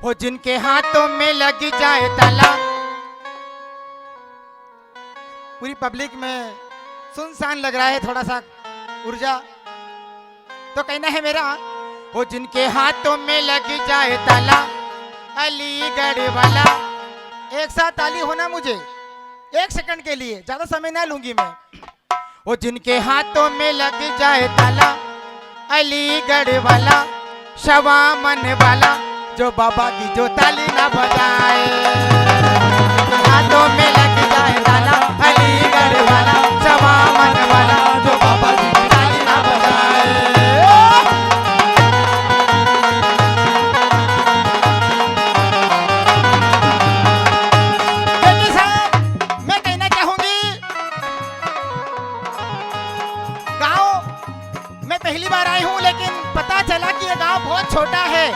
हो जिनके हाथों में लग जाए ताला। पूरी पब्लिक में सुनसान लग रहा है, थोड़ा सा ऊर्जा। तो कहना है मेरा, हो जिनके हाथों में लग जाए ताला, अलीगढ़ वाला। एक साथ ताली होना मुझे, 1 सेकंड के लिए, ज्यादा समय ना लूंगी मैं। वो जिनके हाथों में लग जाए ताला, अलीगढ़ वाला, शवामन वाला, जो बाबा की जो ताली ना बजाए। हाथों में लग जाए ताला, अलीगढ़ वाला, शवामन वाला, जो बाबा की ताली ना बजाए। देखिए साहब, मैं कहना चाहूंगी, गांव मैं पहली बार आई हूं, लेकिन पता चला कि ये गांव बहुत छोटा है।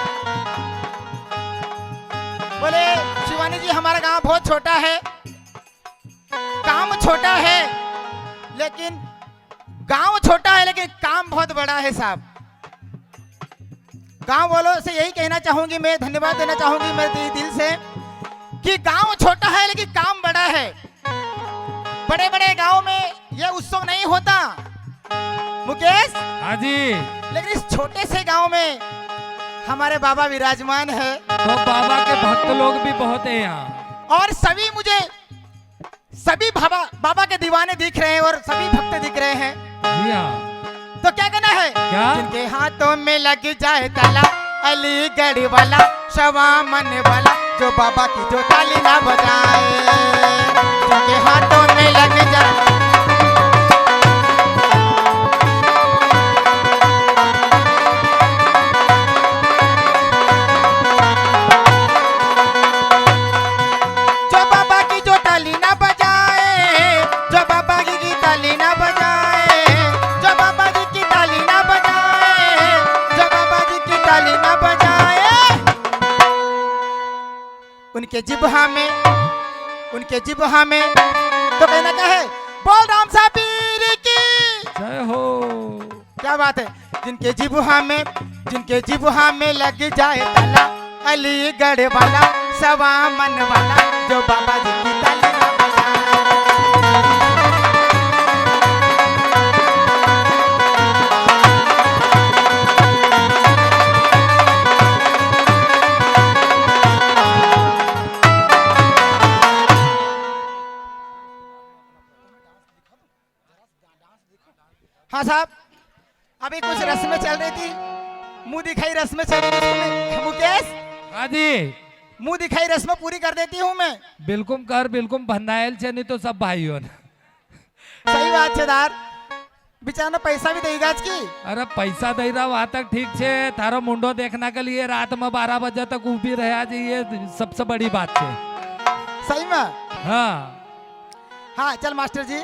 बोले शिवानी जी, हमारा गांव बहुत छोटा है, काम छोटा है, लेकिन गांव छोटा है लेकिन काम बहुत बड़ा है साहब। गांव वालों से यही कहना चाहूंगी, मैं धन्यवाद देना चाहूंगी मेरे दिल से, कि गांव छोटा है लेकिन काम बड़ा है। बड़े बड़े गांव में ये उत्सव नहीं होता मुकेश। हाँ जी। लेकिन इस छोटे से गांव में हमारे बाबा विराजमान है, तो बाबा के भक्त लोग भी बहुत हैं यहाँ, और सभी मुझे सभी बाबा के दीवाने दिख रहे हैं और सभी भक्त दिख रहे हैं। जी हाँ। तो क्या कहना है, क्या? जिनके हाथों में लग जाए ताला, अलीगढ़ वाला, शवामन वाला, जो बाबा की जो ताली ना बजाए। जिनके हाथों में लग जाए, जो बाबा की जो ताली ना बजाए, जो बाबा की ताली ना बजाए, जो बाबा जी की ताली ना बजाए, जो बाबा जी की ताली ना बजाए। उनके जिब्हा में तो कहना क्या है, बोल राम साहब पीर की जय हो। क्या बात है। जिनके जिब्हा में लग जाए ताला, अलीगढ़ वाला, शवामन वाला, जो बाबा जी की ताली ना बजाए। हाँ साहब, अभी कुछ रस्में चल रही थी, मुंह दिखाई रस्में चल रही थी मुकेश। हाँ जी। मुंह दिखाई रस्में पूरी कर देती हूँ मैं। बिल्कुल कर, बिल्कुल भन्नायल छे, नहीं तो सब भाइयों ने। सही बात छेदार, बेचारा पैसा भी देगा आज की। अरे पैसा दे रहा वहां तक ठीक छे, थारो मुंडो देखना के लिए रात में 12 बजे तक उभी रहा जी, ये सबसे बड़ी बात है। सही में। हाँ हाँ चल मास्टर जी।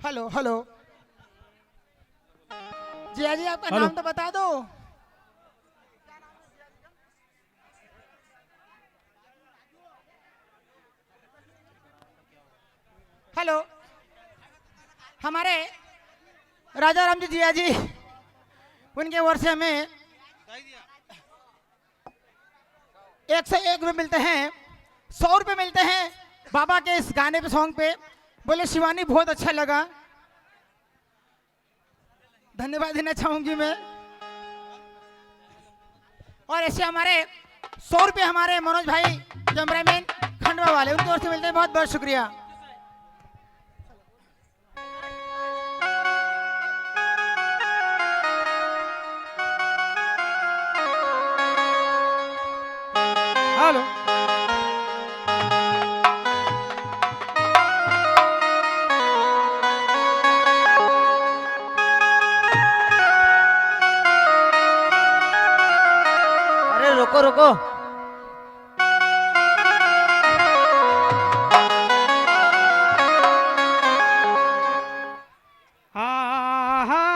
हेलो हेलो जिया जी, आपका हेलो। नाम तो बता दो। हेलो, हमारे राजा राम जी जिया जी, उनके ओर से हमें 101 रुपये मिलते हैं, 100 रुपये मिलते हैं बाबा के इस गाने पे, सॉन्ग पे। बोले शिवानी बहुत अच्छा लगा, धन्यवाद देना चाहूंगी मैं। और ऐसे हमारे 100 रुपये हमारे मनोज भाई कैमरामैन खंडवा वाले, उनकी ओर से मिलते हैं। बहुत बहुत शुक्रिया। हेलो। अरे रुको रुको, हाँ हाँ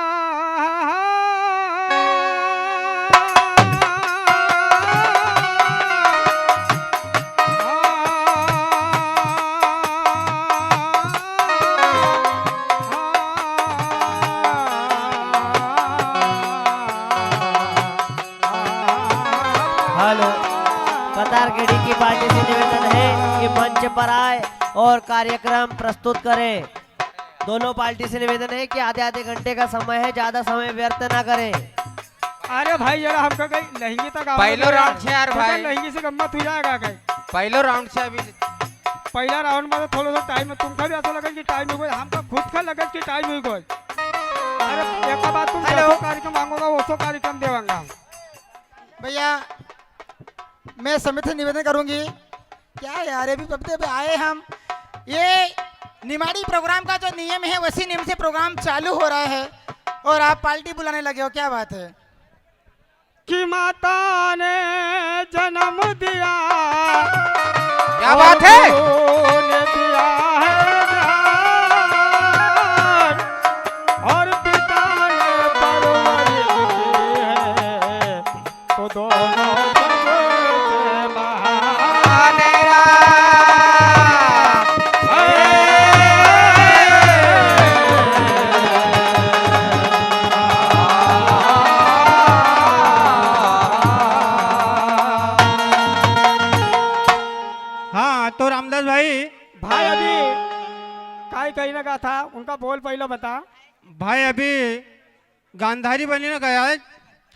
हेलो। कतार गेड़ी की पार्टी से निवेदन है कि मंच पर आए और कार्यक्रम प्रस्तुत करें। दोनों पार्टी से निवेदन है कि आधे आधे घंटे का समय है, ज्यादा समय व्यर्थ ना करें। अरे भाई जरा हमको कहीं लहंगी तक पहलो राउंड छे यार भाई। लहंगी से गम्मत हो जाएगा कहीं। पहलो राउंड से अभी पहला राउंड में तो थोड़ा सा टाइम है, तुमका भी ऐसा लगे कि टाइम हो गया, हमको खुद का लगे कि टाइम हो गया। अरे एक बात, तुम हेलो। जैसो कार्यक्रम मांगोगा वो कार्यक्रम देवांगा। भैया मैं समय से निवेदन करूंगी, क्या यार अभी पबते पे आए हम, ये निमाड़ी प्रोग्राम का जो नियम है वैसी नियम से प्रोग्राम चालू हो रहा है और आप पार्टी बुलाने लगे हो, क्या बात है? कि माता ने जन्म दिया, क्या बात है? ने दिया है ज्ञान, और पिता ने परवरिश की है, तो दोनों सबसे महान। हाँ तो रामदास भाई, भाई अभी काय कही लगा था, उनका बोल पहले बता। भाई अभी गांधारी बनी ना गया है,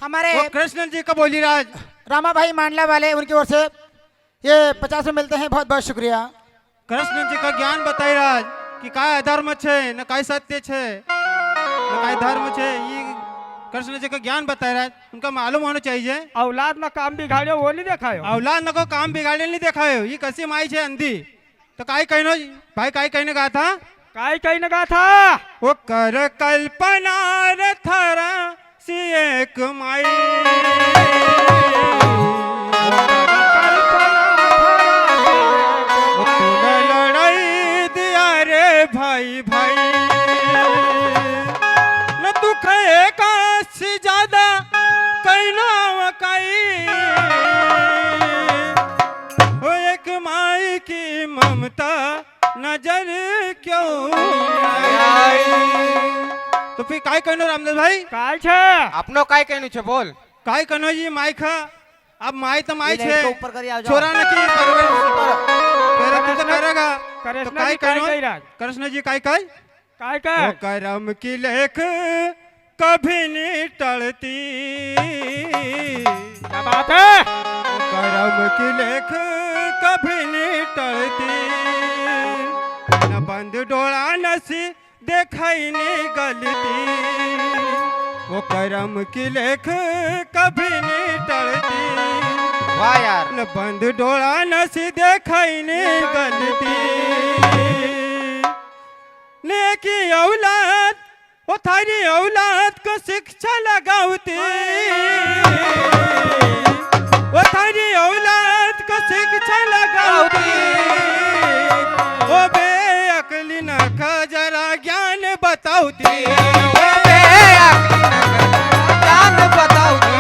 हमारे वो कृष्ण जी का बोली राज। रामा भाई मांडला वाले, उनकी ओर से ये 50 रुपये मिलते हैं। बहुत बहुत शुक्रिया। कृष्ण जी का ज्ञान बताई राज कि काय अधर्म छे न काय सत्य छे न काय धर्म छे, ये कृष्ण जी का ज्ञान बताई राज, उनका मालूम होना चाहिए। औलाद में काम बिगाड़े वो नहीं देखा हो। औलाद न को काम बिगाड़े नहीं देखा है, ये कैसी माई छे अंधी। तो काय कहनो भाई, काय कहने कहा था? काय कही लगा था, वो कर कल्पना रे थारा सी एक माई, वो तूने लड़ाई दिया रे भाई भाई, न दुख एक से ज्यादा कहना वकाई, वो एक माई की ममता नजर क्यों नहीं आई। तो फिर काय कहनो रामदास भाई? काय छे अपनो काय कहनु छे बोल। काय कहनो जी माई खा, अब माई तो माई ये लाइट छे, को ऊपर करी आ जाओ। छोरा न की तेरे तू तो करेगा। कृष्ण तो काय जी काय कहनो कही राज, कृष्ण जी काय काय? काय वो कह करम की लेख कभी नहीं टलती, क्या बात है। वो करम की लेख कभी नहीं टलती, न बंद डोळा नसी देखाई नहीं गलती, वो करम की लेख कभी नहीं टलती, वाह यार। न बंद डोळा नसी देखाई नहीं गलती, नेकी औलाद वो थारी औलाद को शिक्षा लगावती, वो थारी औलाद को शिक्षा लगावती, वो बेअकली न का जरा ज्ञान बतावती ज्ञान बतावती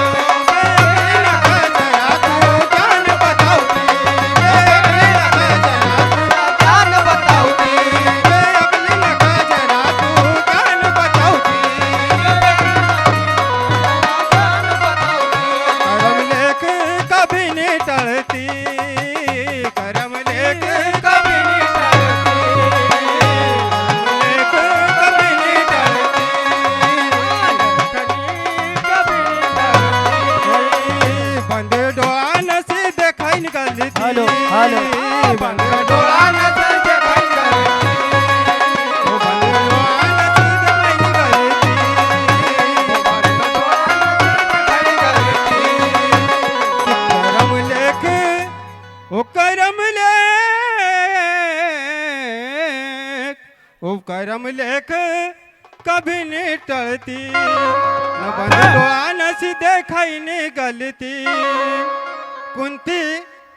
जरा तू ज्ञान बतावती ज्ञान बतावती अकली नका जरा तू ज्ञान बतावती करम लेख कभी नहीं टळती करम लेख कभी नहीं लेख कभी नहीं टळती बंद डोळा नसे देखाई निघाली ती. Hello, hello. बंद डोळा डोळा नजर के भाई ओ बंद डोळा नसे देखाई निघाली ती. करम लेख ओ करम लेख ओ करम लेख कभी नहीं टळती न बंद डोळा नसी देखाई निघालती कुंती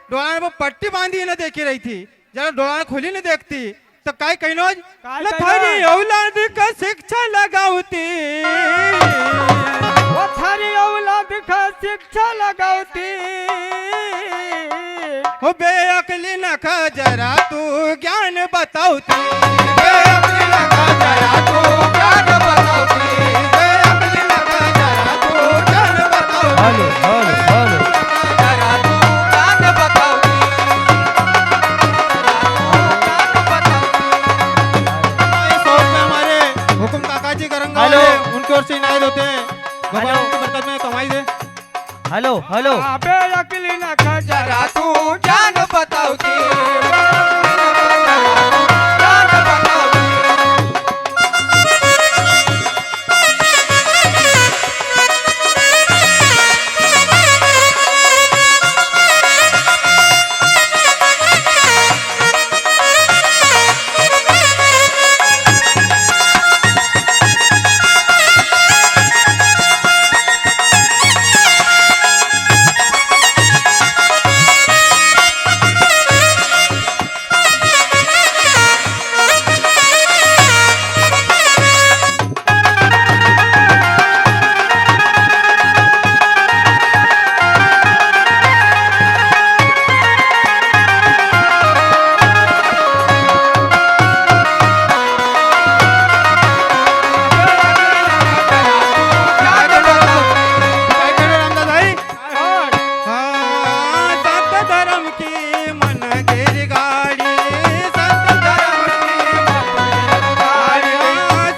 डोळ्यावर पट्टी बांधी न देखी रही थी जरा डोळा खोली न देखती तो काय कहनो काय थारी कहनो? औलाद का शिक्षा लगावती वो थारी औलाद का शिक्षा लगावती हो बेअकली नका जरा तू ज्ञान बतावती बेअकली नका जरा तू ज्ञान बतावती बेअकली नका जरा तू ज्ञान बतावती हेलो हेलो हेलो जरा तू ज्ञान बतावती इस वक्त में हमारे हुकुम काका जी करंगा हेलो। उनकी ओर से इनायत होते हैं भगवान हेलो। उनकी बरकत में कमाई दे हेलो हेलो अबे अकली ना खा जरा तू ज्ञान बतावती ज्ञान बतावती ज्ञान बतावती काय करो रामदास भाई और हाँ, सत धर्म की मन गिर गाड़ी सत धर्म की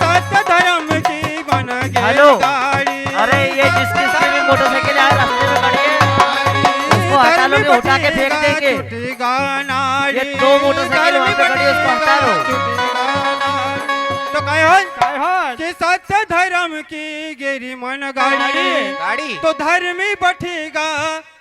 सत धर्म की मन गिर हेलो। गाड़ी अरे ये जिसकी भी मोटरसाइकिल है रास्ते में खड़ी है उसको हटा लो नहीं, उठा के फेंक देंगे। ये दो मोटरसाइकिल वहाँ पे खड़ी है, उसको हटा लो। तो काय हो काय हो कि सत्य धर्म की गिरी मन गाड़ी गाड़ी तो धर्मी बठेगा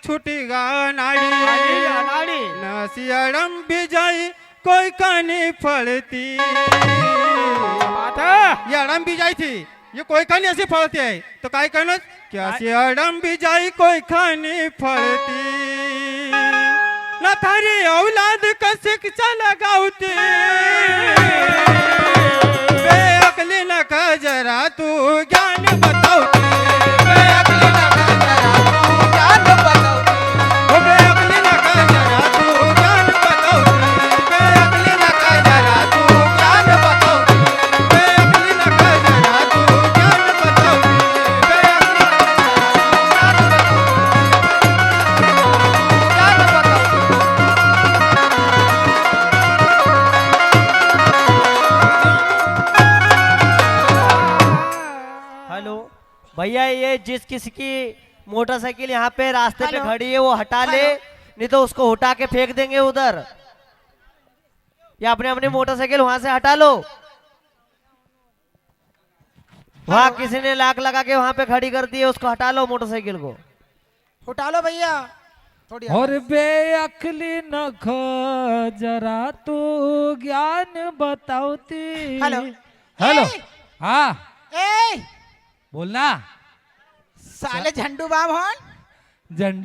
छूटेगा नाड़ी नाड़ी नसियरम बिजाई कोई कानी फलती बात है ये अड़म बिजाई थी ये कोई खानी ऐसी फलती है तो काय कहना क्या सी अड़म बिजाई कोई खानी फलती न थारी औलाद का शिक्षा लगावती बेअकली न का जरा तू ज्ञान बतावती बेअकली नका जरा तू ज्ञान बतावती ओ बेअकली न का जरा तू ज्ञान बतावती बेअकली नका जरा तू ज्ञान बतावती बेअकली न का जरा तू ज्ञान बतावती बेअकली नका ज्ञान बतावती हेलो भैया ये जिस किसी की मोटरसाइकिल यहाँ पे रास्ते पे हेलो। खड़ी है वो हटा ले हेलो। नहीं तो उसको उठा के फेंक देंगे उधर या अपने अपनी मोटरसाइकिल वहां से हटा लो वहाँ किसी ने लाख लगा के वहां पे खड़ी कर दी है उसको हटा लो मोटरसाइकिल को उठा लो भैया थोड़ी और बेअकली न खो जरा तू ज्ञान बतावती हेलो। हेलो ए! हाँ ए बोलना साले झंडू बाम हन झंडू